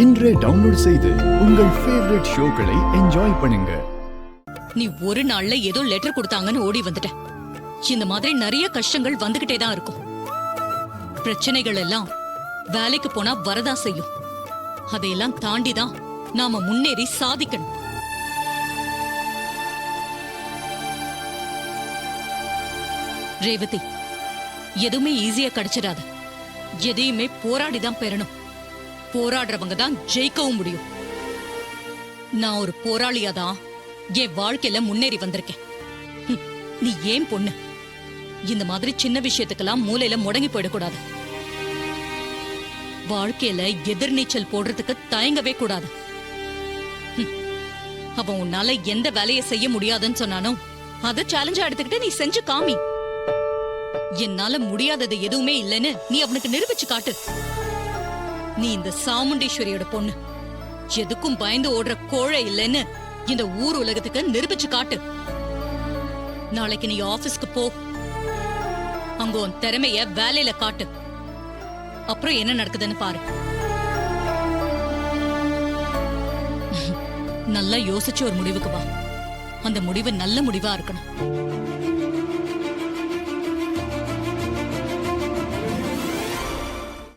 இன்றே டவுன்லோட் செய்து உங்கள் ஃபேவரட் ஷோக்களை என்ஜாய் பண்ணுங்க. நீ ஒரு நாள்ல ஏதோ லெட்டர் கொடுத்தாங்கன்னு ஓடி வந்துட்ட. இந்த மாதிரி நிறைய கஷ்டங்கள் வந்துகிட்டே தான் இருக்கும். பிரச்சனைகள் எல்லாம் வேலைக்கு போனா வரதா செய்யும். அதையெல்லாம் தாண்டிதான் நாம முன்னேறி சாதிக்கணும். ரேவதி, எதுவுமே ஈஸியா கிடைச்சிடாது. எதையுமே போராடிதான் பெறணும். போராடுறவங்க தான் ஜெயிக்கவும் முடியும். நான் ஒரு போராளியாதான் என் வாழ்க்கையில முன்னேறி வந்திருக்கேன். நீ ஏன் பொண்ணு, இந்த மாதிரி சின்ன விஷயத்துக்கெல்லாம் மூலையில முடங்கி போயிடக்கூடாது. வாழ்க்கையில எதிர்நீச்சல் போடுறதுக்கு தயங்கவே கூடாது. அவன் உன்னால எந்த வேலையை செய்ய முடியாதுன்னு சொன்னானோ அதை சேலஞ்சா எடுத்துக்கிட்டு நீ செஞ்சு காமி. என்னால முடியாதது எதுவுமே இல்லைன்னு நீ அவனுக்கு நிரூபிச்சு காட்டு. நீ இந்த சாமுண்டீஸ்வரியோட பொண்ணு, எதுக்கும் பயந்து ஓடுற கோழை இல்லைன்னு இந்த ஊர் உலகத்துக்கு நிரூபிச்சு காட்டு. நாளைக்கு நீ ஆபீஸ்க்கு போ, அங்க உன் திறமைய வேலையில காட்டு. அப்புறம் என்ன நடக்குதுன்னு பாரு. நல்லா யோசிச்சு ஒரு முடிவுக்கு வா. அந்த முடிவு நல்ல முடிவா இருக்கணும்.